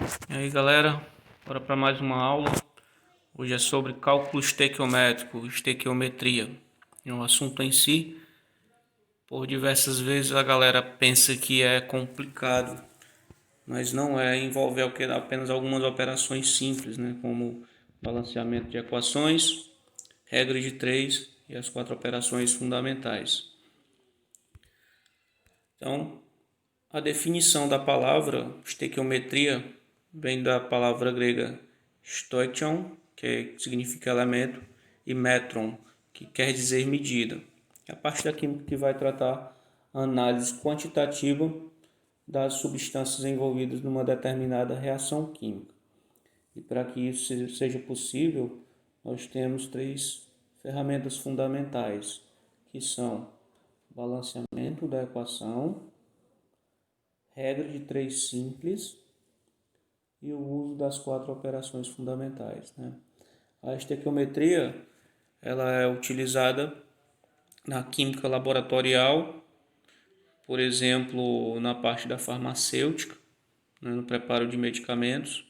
E aí galera, bora para mais uma aula. Hoje é sobre cálculo estequiométrico, estequiometria. É um assunto em si, por diversas vezes a galera pensa que é complicado, mas não é, envolve apenas algumas operações simples, né? Como balanceamento de equações, regra de três e as quatro operações fundamentais. Então, a definição da palavra estequiometria vem da palavra grega stoichon, que significa elemento, e metron, que quer dizer medida. É a parte da química que vai tratar a análise quantitativa das substâncias envolvidas numa determinada reação química. E para que isso seja possível, nós temos três ferramentas fundamentais, que são o balanceamento da equação, regra de três simples e o uso das quatro operações fundamentais, né? A estequiometria ela é utilizada na química laboratorial, por exemplo, na parte da farmacêutica, né, no preparo de medicamentos,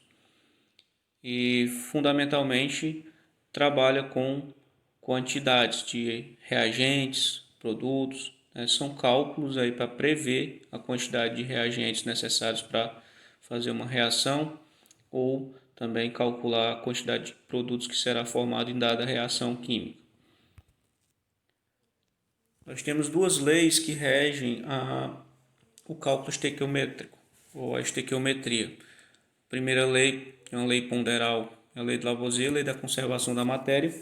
e fundamentalmente trabalha com quantidades de reagentes, produtos, né? São cálculos aí para prever a quantidade de reagentes necessários para fazer uma reação ou também calcular a quantidade de produtos que será formado em dada reação química. Nós temos duas leis que regem o cálculo estequiométrico ou a estequiometria. A primeira lei é uma lei ponderal, é a lei de Lavoisier, a lei da conservação da matéria.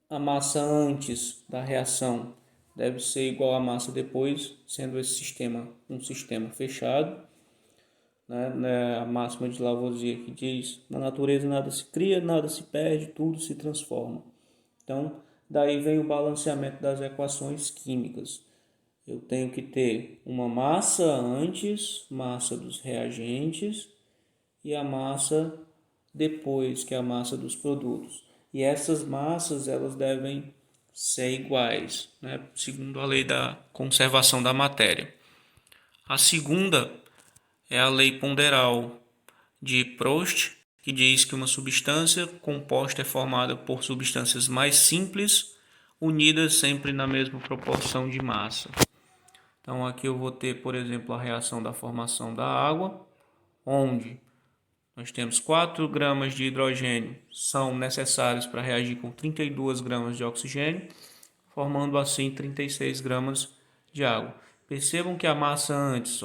A massa antes da reação deve ser igual à massa depois, sendo esse sistema um sistema fechado. A máxima de Lavoisier que diz: na natureza nada se cria, nada se perde, tudo se transforma. Então, daí vem o balanceamento das equações químicas. Eu tenho que ter uma massa antes, massa dos reagentes, e a massa depois, que é a massa dos produtos. E essas massas elas devem ser iguais, né? Segundo a lei da conservação da matéria. A segunda é a lei ponderal de Proust, que diz que uma substância composta é formada por substâncias mais simples, unidas sempre na mesma proporção de massa. Então aqui eu vou ter, por exemplo, a reação da formação da água, onde nós temos 4 gramas de hidrogênio são necessários para reagir com 32 gramas de oxigênio, formando assim 36 gramas de água. Percebam que a massa antes,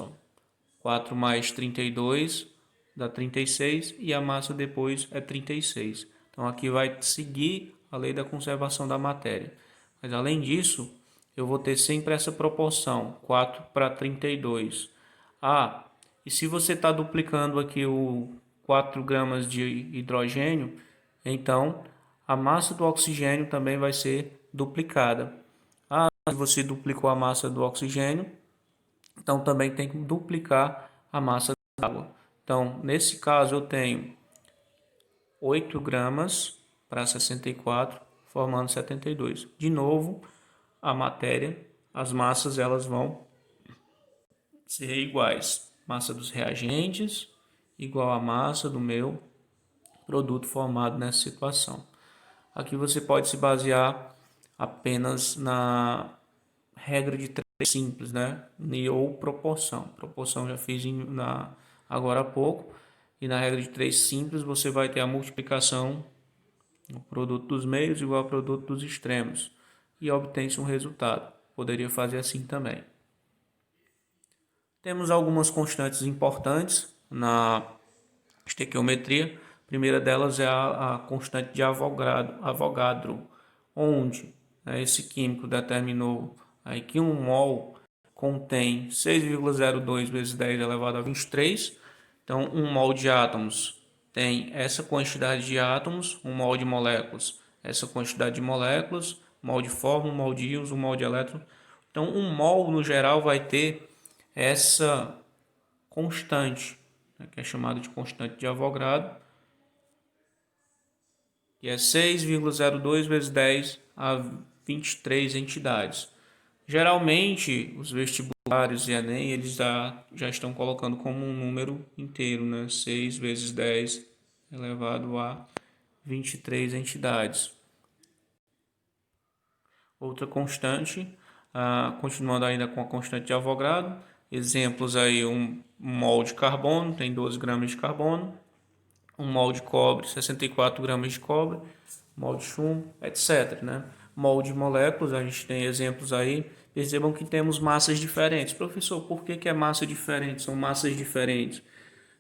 4 mais 32 dá 36 e a massa depois é 36. Então aqui vai seguir a lei da conservação da matéria. Mas além disso, eu vou ter sempre essa proporção, 4 para 32. E se você está duplicando aqui o 4 gramas de hidrogênio, então a massa do oxigênio também vai ser duplicada. Se você duplicou a massa do oxigênio, então também tem que duplicar a massa da água. Então, nesse caso, eu tenho 8 gramas para 64, formando 72. De novo, a matéria, as massas, elas vão ser iguais. Massa dos reagentes igual à massa do meu produto formado nessa situação. Aqui você pode se basear apenas na regra de três simples, né? Ou proporção. Proporção já fiz agora há pouco. E na regra de três simples você vai ter a multiplicação do produto dos meios igual ao produto dos extremos. E obtém-se um resultado. Poderia fazer assim também. Temos algumas constantes importantes na estequiometria. A primeira delas é a constante de Avogadro, onde esse químico determinou aí que 1 mol contém 6,02 vezes 10 elevado a 23. Então, 1 mol de átomos tem essa quantidade de átomos, 1 mol de moléculas, essa quantidade de moléculas, 1 mol de fórmula, 1 mol de íons, 1 mol de elétron. Então, 1 mol no geral vai ter essa constante, que é chamada de constante de Avogadro, que é 6,02 vezes 10 a 23 entidades. Geralmente, os vestibulares vestibulares e Enem, eles já estão colocando como um número inteiro, né? 6 vezes 10 elevado a 23 entidades. Outra constante, continuando ainda com a constante de Avogadro, exemplos aí, um mol de carbono tem 12 gramas de carbono, um mol de cobre, 64 gramas de cobre, mol de chumbo, etc, né? Mol de moléculas, a gente tem exemplos aí. Percebam que temos massas diferentes. Professor, por que é massa diferente? São massas diferentes.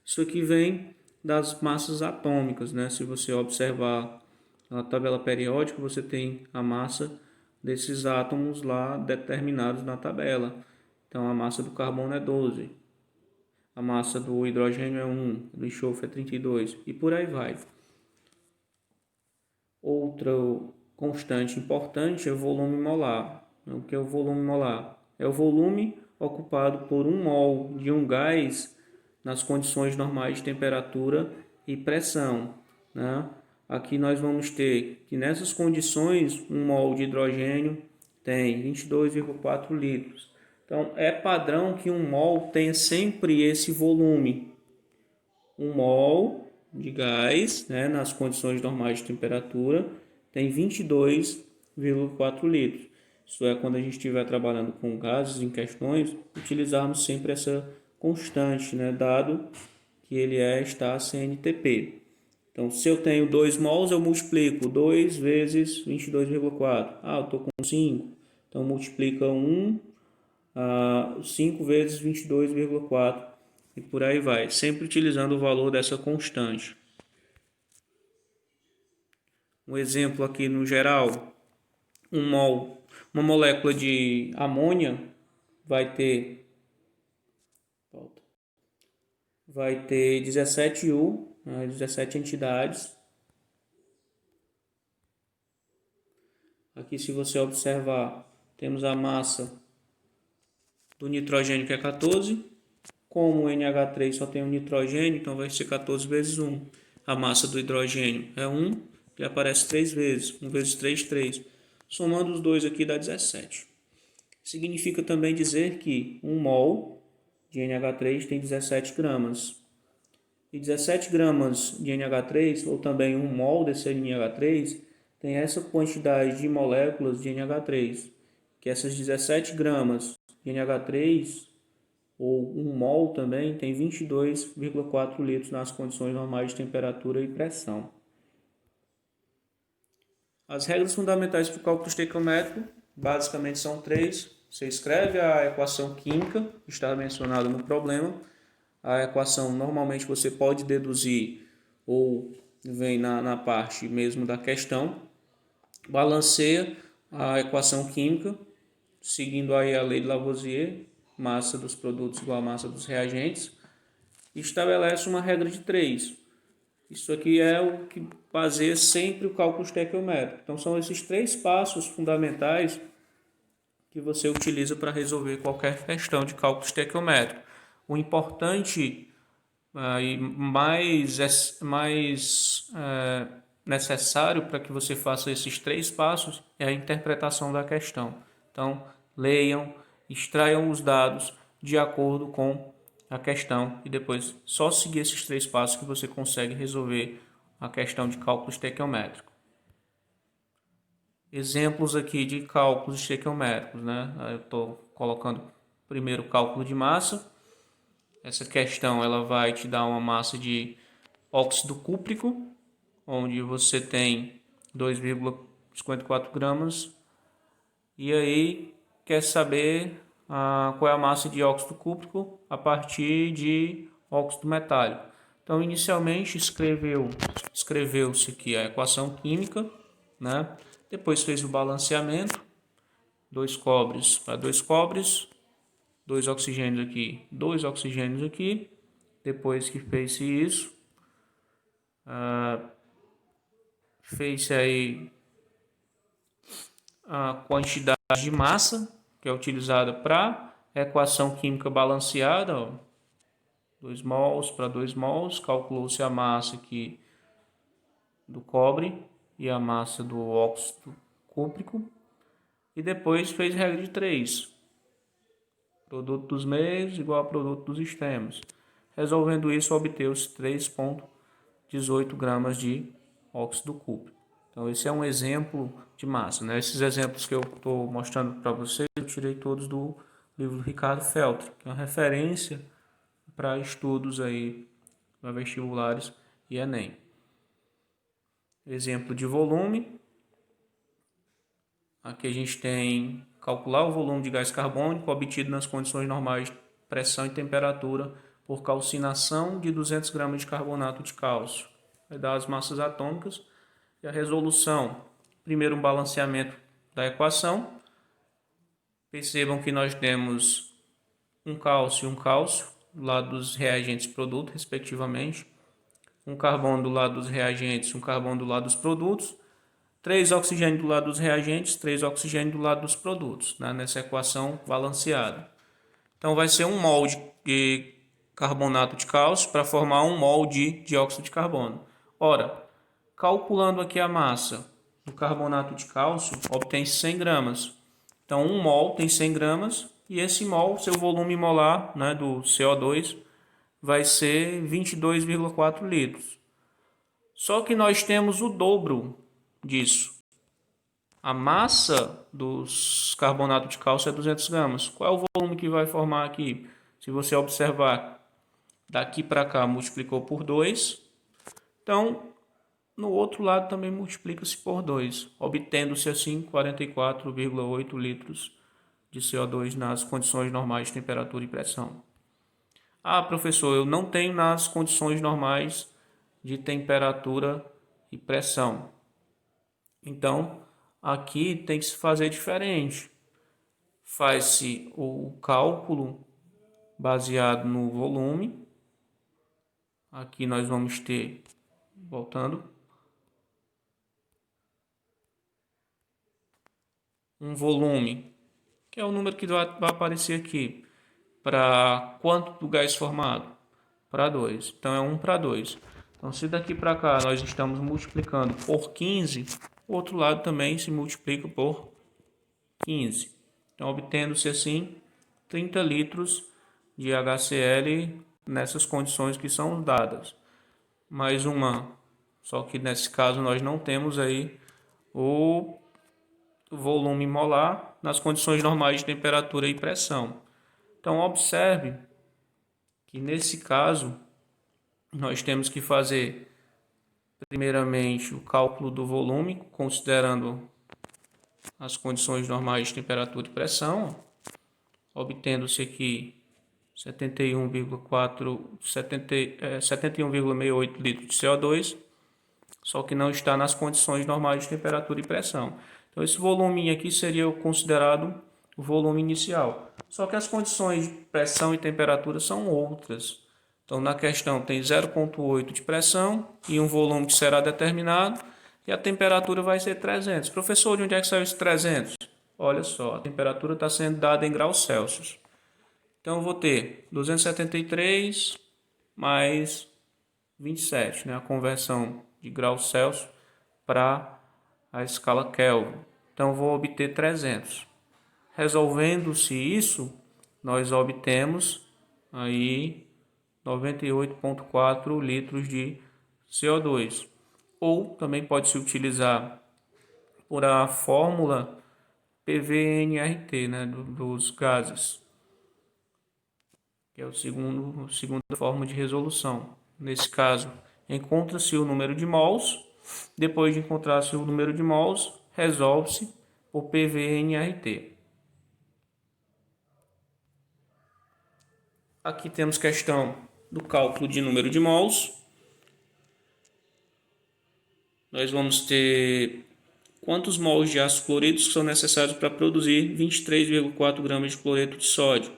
Isso aqui vem das massas atômicas, né? Se você observar na tabela periódica, você tem a massa desses átomos lá determinados na tabela. Então, a massa do carbono é 12, a massa do hidrogênio é 1, do enxofre é 32 e por aí vai. Outra constante importante é o volume molar. O que é o volume molar? É o volume ocupado por 1 mol de um gás nas condições normais de temperatura e pressão, né? Aqui nós vamos ter que nessas condições 1 mol de hidrogênio tem 22,4 litros. Então é padrão que 1 mol tenha sempre esse volume. 1 mol de gás, né, nas condições normais de temperatura, tem 22,4 litros. Isso é, quando a gente estiver trabalhando com gases em questões, utilizarmos sempre essa constante, né, dado que ele está CNTP. Então, se eu tenho 2 mols, eu multiplico 2 vezes 22,4. Eu estou com 5, então multiplica 5 vezes 22,4. E por aí vai, sempre utilizando o valor dessa constante. Um exemplo aqui no geral, uma molécula de amônia vai ter 17 U, 17 entidades. Aqui, se você observar, temos a massa do nitrogênio, que é 14. Como o NH3 só tem um nitrogênio, então vai ser 14 vezes 1. A massa do hidrogênio é 1, ele aparece 3 vezes. 1 vezes 3, 3. Somando os dois aqui dá 17. Significa também dizer que 1 mol de NH3 tem 17 gramas. E 17 gramas de NH3, ou também 1 mol desse NH3, tem essa quantidade de moléculas de NH3. Que essas 17 gramas de NH3 ou 1 mol também tem 22,4 litros nas condições normais de temperatura e pressão. As regras fundamentais para o cálculo estequiométrico basicamente são 3. Você escreve a equação química que está mencionada no problema. A equação normalmente você pode deduzir ou vem na parte mesmo da questão. Balanceia a equação química, seguindo aí a lei de Lavoisier, massa dos produtos igual a massa dos reagentes, e estabelece uma regra de 3. Isso aqui é o que baseia sempre o cálculo estequiométrico. Então, são esses 3 passos fundamentais que você utiliza para resolver qualquer questão de cálculo estequiométrico. O importante e mais necessário para que você faça esses 3 passos é a interpretação da questão. Então, leiam, extraiam os dados de acordo com a questão e depois só seguir esses 3 passos que você consegue resolver a questão de cálculo estequiométrico. Exemplos aqui de cálculos estequiométricos, né? Eu estou colocando primeiro o cálculo de massa. Essa questão ela vai te dar uma massa de óxido cúprico, onde você tem 2,54 gramas. E aí quer saber qual é a massa de óxido cúprico a partir de óxido metálico. Então, inicialmente escreveu-se aqui a equação química, né? Depois fez o balanceamento, 2 cobres para 2 cobres, 2 oxigênios aqui, 2 oxigênios aqui. Depois que fez isso, fez aí a quantidade de massa que é utilizada para equação química balanceada, 2 mols para 2 mols, calculou-se a massa aqui do cobre e a massa do óxido cúprico e depois fez regra de 3. Produto dos meios igual a produto dos extremos. Resolvendo isso, obteve-se 3,18 gramas de óxido cúprico. Então, esse é um exemplo de massa, né? Esses exemplos que eu estou mostrando para vocês, eu tirei todos do livro do Ricardo Feltri, que é uma referência para estudos aí para vestibulares e Enem. Exemplo de volume. Aqui a gente tem calcular o volume de gás carbônico obtido nas condições normais de pressão e temperatura por calcinação de 200 gramas de carbonato de cálcio. Vai dar as massas atômicas e a resolução. Primeiro, um balanceamento da equação. Percebam que nós temos um cálcio e um cálcio do lado dos reagentes e produtos, respectivamente. Um carbono do lado dos reagentes e um carbono do lado dos produtos. 3 oxigênio do lado dos reagentes, 3 oxigênio do lado dos produtos, né, nessa equação balanceada. Então, vai ser 1 mol de carbonato de cálcio para formar 1 mol de dióxido de carbono. Ora, calculando aqui a massa do carbonato de cálcio, obtém 100 gramas. Então, 1 mol tem 100 gramas e esse mol, seu volume molar, né, do CO2, vai ser 22,4 litros. Só que nós temos o dobro disso. A massa dos carbonatos de cálcio é 200 gramas. Qual é o volume que vai formar aqui? Se você observar, daqui para cá multiplicou por 2. Então, no outro lado também multiplica-se por 2, obtendo-se assim 44,8 litros de CO2 nas condições normais de temperatura e pressão. Ah, professor, eu não tenho nas condições normais de temperatura e pressão. Então, aqui tem que se fazer diferente. Faz-se o cálculo baseado no volume. Aqui nós vamos ter, voltando, um volume, que é o número que vai aparecer aqui. Para quanto do gás formado? Para 2. Então, é 1 para 2. Então, se daqui para cá nós estamos multiplicando por 15, o outro lado também se multiplica por 15. Então, obtendo-se assim 30 litros de HCl nessas condições que são dadas. Mais uma, só que nesse caso nós não temos aí o volume molar nas condições normais de temperatura e pressão. Então, observe que nesse caso nós temos que fazer primeiramente o cálculo do volume, considerando as condições normais de temperatura e pressão, obtendo-se aqui 71,68 litros de CO2, só que não está nas condições normais de temperatura e pressão. Então, esse volume aqui seria considerado o volume inicial. Só que as condições de pressão e temperatura são outras. Então, na questão tem 0,8 de pressão e um volume que será determinado, e a temperatura vai ser 300. Professor, de onde é que saiu esse 300? Olha só, a temperatura está sendo dada em graus Celsius. Então, eu vou ter 273 mais 27, né? A conversão de graus Celsius para a escala Kelvin. Então, eu vou obter 300. Resolvendo-se isso, nós obtemos aí 98,4 litros de CO2. Ou também pode se utilizar por a fórmula PVNRT, né, dos gases, que é a segunda forma de resolução. Nesse caso, encontra-se o número de mols. Depois de encontrar-se o número de mols, resolve-se por PVNRT. Aqui temos questão do cálculo de número de mols. Nós vamos ter quantos mols de ácido clorídrico são necessários para produzir 23,4 gramas de cloreto de sódio.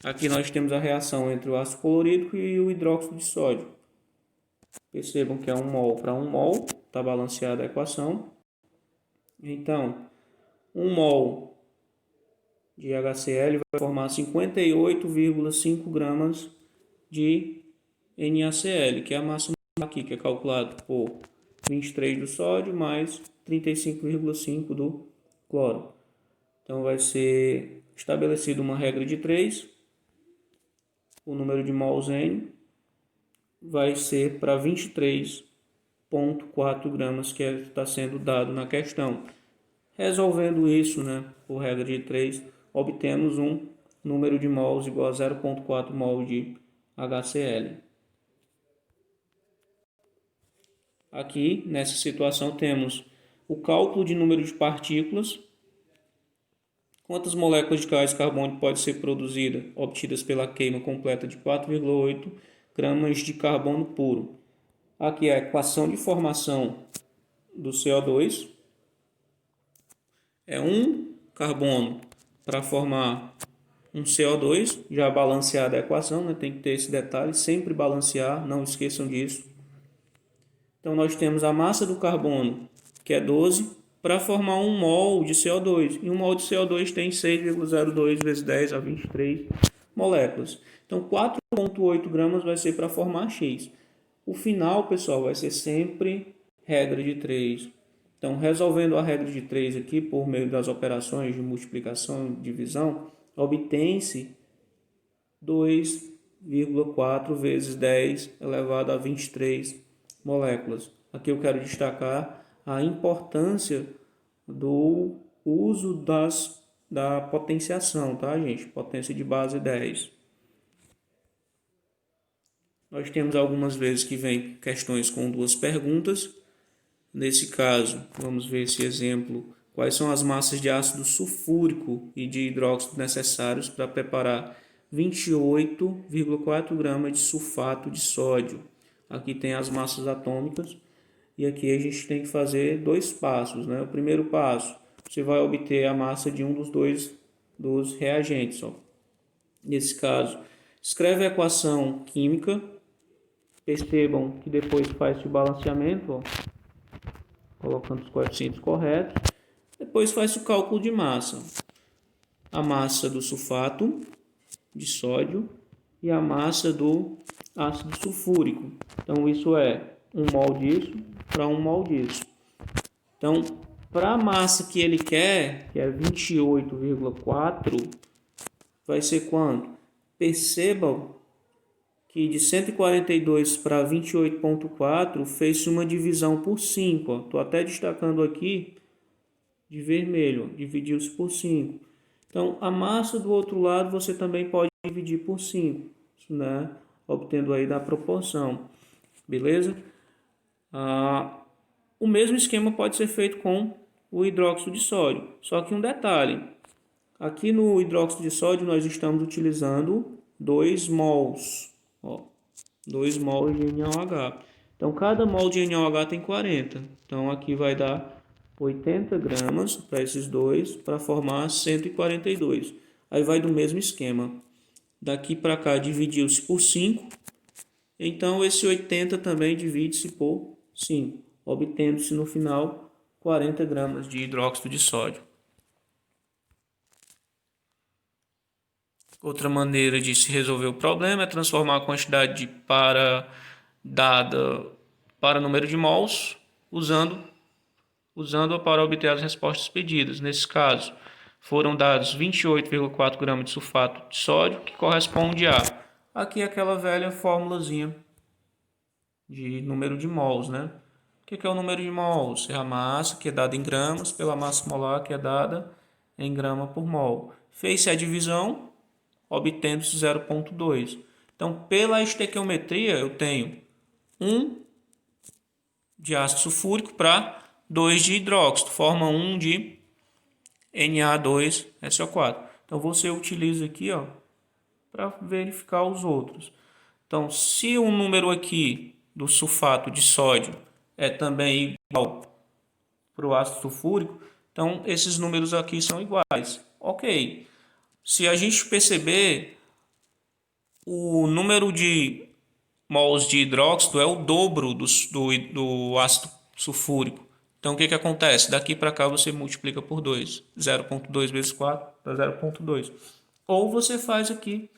Aqui nós temos a reação entre o ácido clorídrico e o hidróxido de sódio. Percebam que é 1 mol para 1 mol, está balanceada a equação. Então, 1 mol de HCl vai formar 58,5 gramas de NaCl, que é a massa aqui, que é calculado por 23 do sódio mais 35,5 do cloro. Então vai ser estabelecida uma regra de 3, o número de mols N vai ser para 23,4 gramas que está sendo dado na questão. Resolvendo isso, né, por regra de 3, obtemos um número de mols igual a 0,4 mol de HCl. Aqui, nessa situação, temos o cálculo de número de partículas, quantas moléculas de gás carbônico podem ser produzidas, obtidas pela queima completa de 4,8 gramas de carbono puro. Aqui é a equação de formação do CO2. É um carbono para formar um CO2, já balanceada a equação, né? Tem que ter esse detalhe, sempre balancear, não esqueçam disso. Então nós temos a massa do carbono, que é 12, para formar um mol de CO2. E um mol de CO2 tem 6,02 vezes 10 a 23 moléculas. Então 4,8 gramas vai ser para formar X. O final, pessoal, vai ser sempre regra de 3. Então, resolvendo a regra de 3 aqui, por meio das operações de multiplicação e divisão, obtém-se 2,4 vezes 10 elevado a 23 moléculas. Aqui eu quero destacar a importância do uso da potenciação, tá, gente? Potência de base 10. Nós temos algumas vezes que vem questões com duas perguntas. Nesse caso, vamos ver esse exemplo. Quais são as massas de ácido sulfúrico e de hidróxido necessários para preparar 28,4 gramas de sulfato de sódio? Aqui tem as massas atômicas e aqui a gente tem que fazer dois passos, né? O primeiro passo, você vai obter a massa de um dos reagentes. Ó. Nesse caso, escreve a equação química. Percebam que depois faz o balanceamento, ó, colocando os coeficientes corretos. Depois faz o cálculo de massa. A massa do sulfato de sódio e a massa do ácido sulfúrico. Então, isso é 1 mol disso para 1 mol disso. Então, para a massa que ele quer, que é 28,4, vai ser quanto? Percebam que de 142 para 28,4 fez uma divisão por 5. Estou até destacando aqui de vermelho, dividiu-se por 5. Então, a massa do outro lado você também pode dividir por 5, né? Obtendo aí da proporção. Beleza? O mesmo esquema pode ser feito com o hidróxido de sódio. Só que um detalhe. Aqui no hidróxido de sódio nós estamos utilizando 2 mols. Ó, 2 mols de NaOH. Então, cada mol de NaOH tem 40. Então, aqui vai dar 80 gramas para esses dois, para formar 142. Aí vai do mesmo esquema. Daqui para cá dividiu-se por 5. Então, esse 80 também divide-se por 5, obtendo-se no final 40 gramas de hidróxido de sódio. Outra maneira de se resolver o problema é transformar a quantidade dada para número de mols, usando-a para obter as respostas pedidas. Nesse caso, foram dados 28,4 gramas de sulfato de sódio, que corresponde a... Aqui aquela velha formulazinha de número de mols, né? O que é o número de mols? É a massa, que é dada em gramas, pela massa molar, que é dada em grama por mol. Fez-se a divisão, obtendo-se 0,2. Então, pela estequiometria, eu tenho 1 de ácido sulfúrico para 2 de hidróxido, forma 1 de Na2SO4. Então, você utiliza aqui para verificar os outros. Então, se o número aqui do sulfato de sódio é também igual para o ácido sulfúrico, então esses números aqui são iguais. Ok. Se a gente perceber, o número de mols de hidróxido é o dobro do ácido sulfúrico. Então, o que acontece? Daqui para cá você multiplica por 2. 0,2 vezes 4 dá 0,2. Ou você faz aqui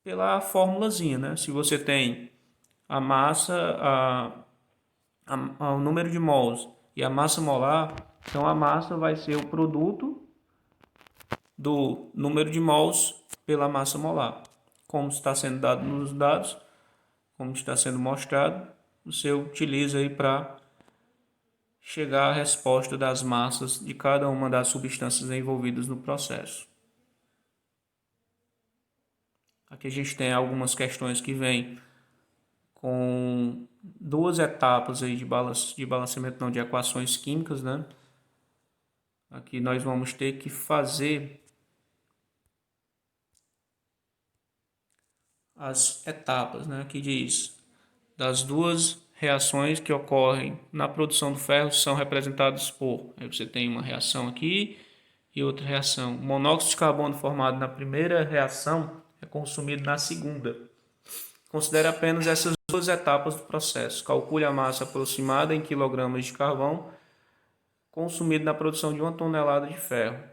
pela formulazinha, né? Se você tem a massa, o número de mols e a massa molar, então a massa vai ser o produto do número de mols pela massa molar. Como está sendo dado nos dados, como está sendo mostrado, você utiliza aí para chegar à resposta das massas de cada uma das substâncias envolvidas no processo. Aqui a gente tem algumas questões que vêm com duas etapas aí de balanceamento, não, de equações químicas, né? Aqui nós vamos ter que fazer as etapas, né? Aqui diz, das duas reações que ocorrem na produção do ferro são representadas por, aí você tem uma reação aqui e outra reação. O monóxido de carbono formado na primeira reação é consumido na segunda. Considere apenas essas duas etapas do processo. Calcule a massa aproximada em quilogramas de carvão consumido na produção de 1 tonelada de ferro.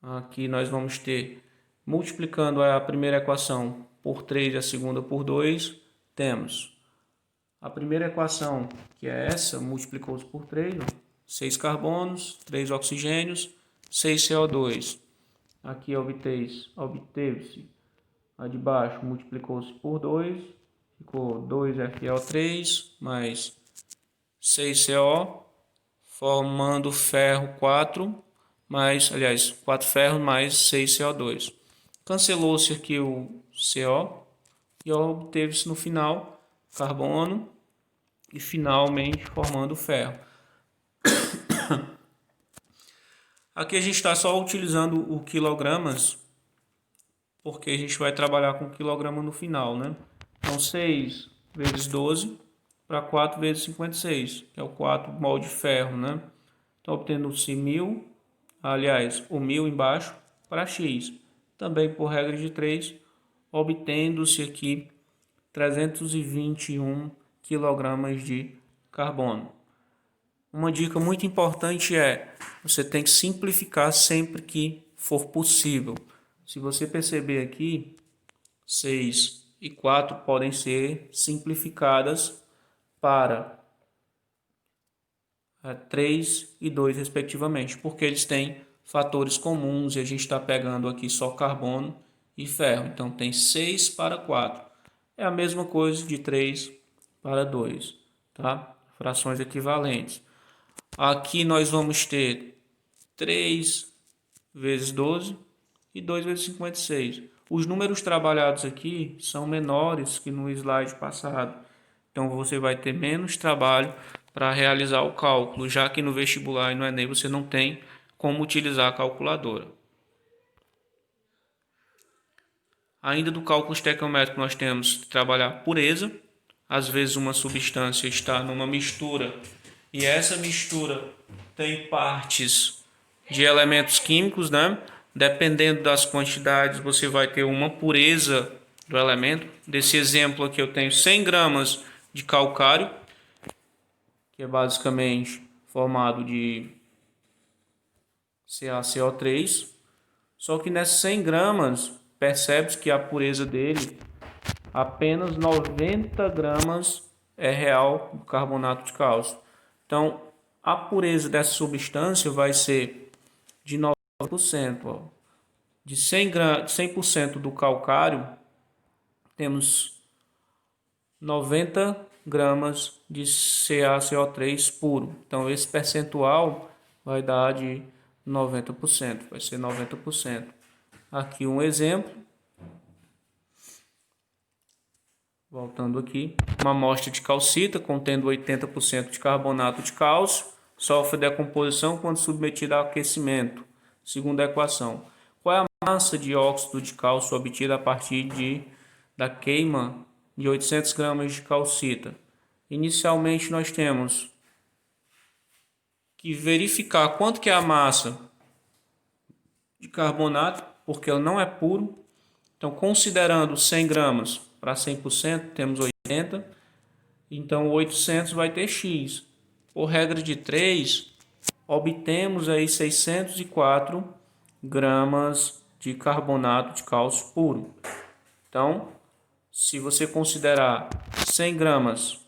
Aqui nós vamos ter, multiplicando a primeira equação por 3 e a segunda por 2, temos a primeira equação, que é essa, multiplicou-se por 3, 6 carbonos, 3 oxigênios, 6 CO2. Aqui obteve-se a de baixo, multiplicou-se por 2, ficou 2FeO3 mais 6CO, formando ferro 4, aliás, 4 ferros mais 6 CO2. Cancelou-se aqui o CO e obteve-se no final carbono e finalmente formando ferro. Aqui a gente está só utilizando o quilogramas, porque a gente vai trabalhar com quilograma no final, né? Então 6 vezes 12 para 4 vezes 56, que é o 4 mol de ferro, né? Então obtendo-se 1000, aliás, o 1000 embaixo para X. Também por regra de 3, obtendo-se aqui 321 kg de carbono. Uma dica muito importante é, você tem que simplificar sempre que for possível. Se você perceber aqui, 6 e 4 podem ser simplificadas para 3 e 2 respectivamente, porque eles têm fatores comuns e a gente está pegando aqui só carbono e ferro. Então tem 6 para 4. É a mesma coisa de 3 para 2, tá? Frações equivalentes. Aqui nós vamos ter 3 vezes 12 e 2 vezes 56. Os números trabalhados aqui são menores que no slide passado. Então você vai ter menos trabalho para realizar o cálculo, já que no vestibular e no Enem você não tem como utilizar a calculadora. Ainda do cálculo estequiométrico nós temos que trabalhar pureza. Às vezes uma substância está numa mistura e essa mistura tem partes de elementos químicos, né? Dependendo das quantidades, você vai ter uma pureza do elemento. Desse exemplo aqui eu tenho 100 gramas de calcário, que é basicamente formado de CaCO3. Só que nessas 100 gramas, percebe-se que a pureza dele, apenas 90 gramas é real do carbonato de cálcio. Então, a pureza dessa substância vai ser de 90%. Ó. De 100% do calcário, temos 90 gramas de CaCO3 puro. Então, esse percentual vai dar de 90%, vai ser 90%. Aqui um exemplo. Voltando aqui, uma amostra de calcita contendo 80% de carbonato de cálcio sofre decomposição quando submetida a aquecimento. Segunda equação. Qual é a massa de óxido de cálcio obtida a partir da queima de 800 gramas de calcita? Inicialmente nós temos que verificar quanto que é a massa de carbonato, porque ele não é puro. Então, considerando 100 gramas para 100%, temos 80. Então, 800 vai ter X. Por regra de 3, obtemos aí 604 gramas de carbonato de cálcio puro. Então, se você considerar 100 gramas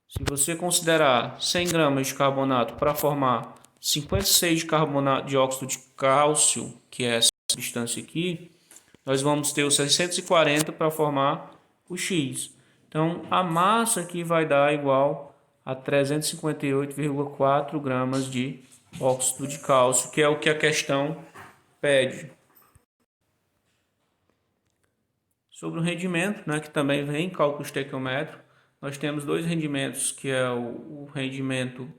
Se você considerar 100 gramas de carbonato para formar 56 de carbonato de óxido de cálcio, que é essa substância aqui, nós vamos ter os 640 para formar o X. Então, a massa aqui vai dar igual a 358,4 gramas de óxido de cálcio, que é o que a questão pede. Sobre o rendimento, né, que também vem em cálculo estequiométrico, nós temos dois rendimentos, que é o rendimento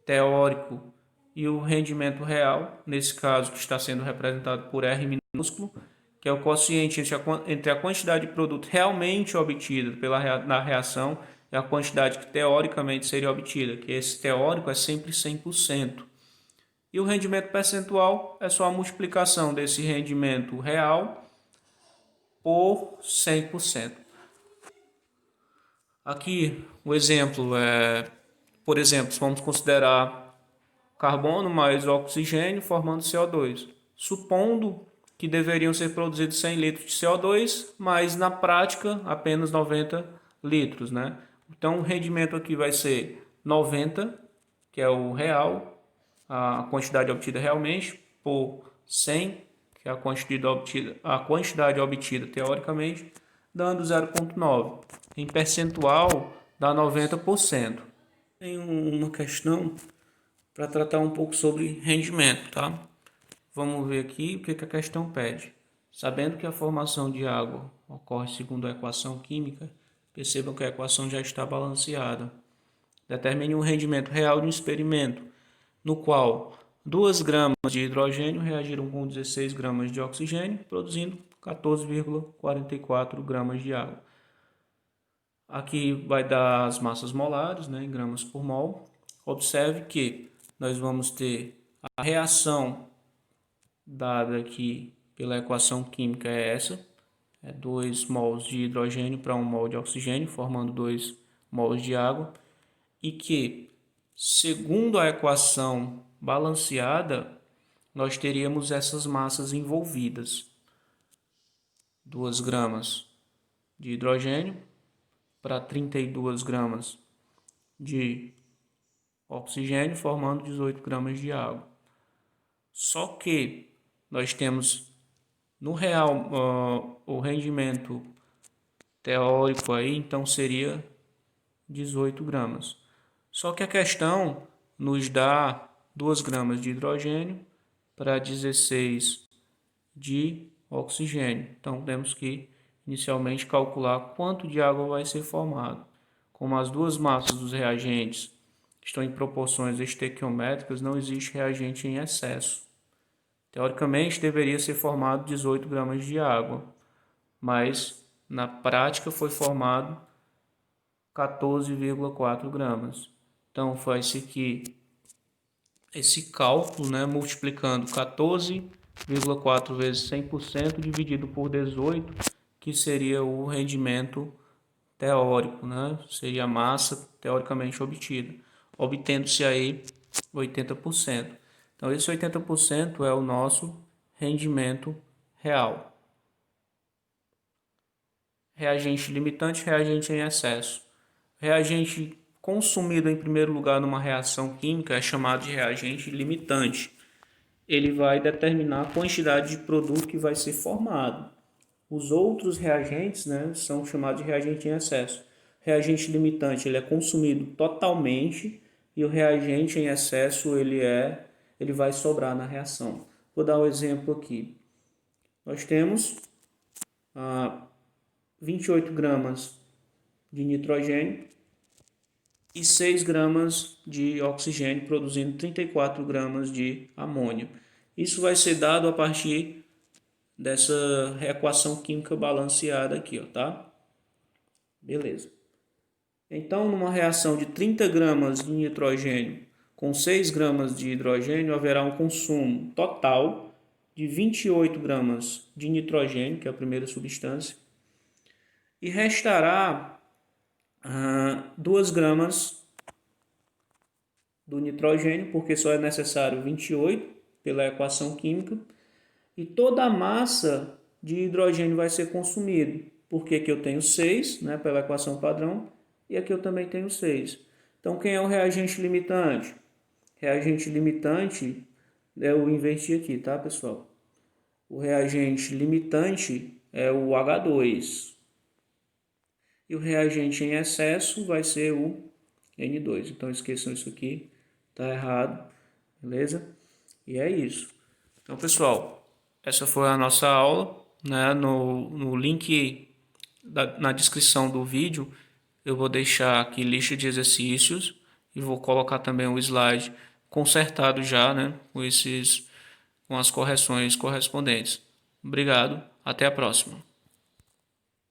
teórico e o rendimento real, nesse caso que está sendo representado por R minúsculo, que é o quociente entre a quantidade de produto realmente obtida na reação e a quantidade que teoricamente seria obtida, que esse teórico é sempre 100%. E o rendimento percentual é só a multiplicação desse rendimento real por 100%. Aqui o exemplo por exemplo, vamos considerar carbono mais oxigênio formando CO2, supondo que deveriam ser produzidos 100 litros de CO2, mas na prática apenas 90 litros, né? Então o rendimento aqui vai ser 90, que é o real, a quantidade obtida realmente, por 100, que é a quantidade obtida teoricamente, dando 0,9. Em percentual, dá 90%. Tem uma questão para tratar um pouco sobre rendimento, tá? Vamos ver aqui o que a questão pede. Sabendo que a formação de água ocorre segundo a equação química, percebam que a equação já está balanceada. Determine um rendimento real de um experimento, no qual 2 gramas de hidrogênio reagiram com 16 gramas de oxigênio, produzindo 14,44 gramas de água. Aqui vai dar as massas molares, né, em gramas por mol. Observe que nós vamos ter a reação dada aqui pela equação química é essa. É 2 mols de hidrogênio para 1 mol de oxigênio, formando 2 mols de água. E que, segundo a equação balanceada, nós teríamos essas massas envolvidas. 2 gramas de hidrogênio para 32 gramas de oxigênio, formando 18 gramas de água. Só que nós temos no real o rendimento teórico aí, então seria 18 gramas. Só que a questão nos dá 2 gramas de hidrogênio para 16 de oxigênio. Então temos que inicialmente calcular quanto de água vai ser formado. Como as duas massas dos reagentes estão em proporções estequiométricas, não existe reagente em excesso. Teoricamente deveria ser formado 18 gramas de água, mas na prática foi formado 14,4 gramas. Então faz-se aqui esse cálculo, né, multiplicando 14,4 vezes 100% dividido por 18, que seria o rendimento teórico, né? Seria a massa teoricamente obtida, obtendo-se aí 80%. Então esse 80% é o nosso rendimento real. Reagente limitante, reagente em excesso. Reagente consumido em primeiro lugar numa reação química é chamado de reagente limitante. Ele vai determinar a quantidade de produto que vai ser formado. Os outros reagentes, né, são chamados de reagente em excesso. Reagente limitante ele é consumido totalmente e o reagente em excesso ele vai sobrar na reação. Vou dar um exemplo aqui. Nós temos 28 gramas de nitrogênio e 6 gramas de oxigênio, produzindo 34 gramas de amônio. Isso vai ser dado a partir dessa equação química balanceada aqui, ó, tá? Beleza. Então, numa reação de 30 gramas de nitrogênio com 6 gramas de hidrogênio, haverá um consumo total de 28 gramas de nitrogênio, que é a primeira substância, e restará 2 gramas do nitrogênio, porque só é necessário 28 pela equação química, e toda a massa de hidrogênio vai ser consumida, porque aqui eu tenho 6, né, pela equação padrão, e aqui eu também tenho 6. Então, quem é o reagente limitante? Reagente limitante, eu inverti aqui, tá, pessoal? O reagente limitante é o H2. E o reagente em excesso vai ser o N2. Então, esqueçam isso aqui, tá errado, beleza? E é isso. Então, pessoal, essa foi a nossa aula, né? No link na descrição do vídeo, eu vou deixar aqui lista de exercícios e vou colocar também o slide consertado já, né? Com as correções correspondentes. Obrigado, até a próxima.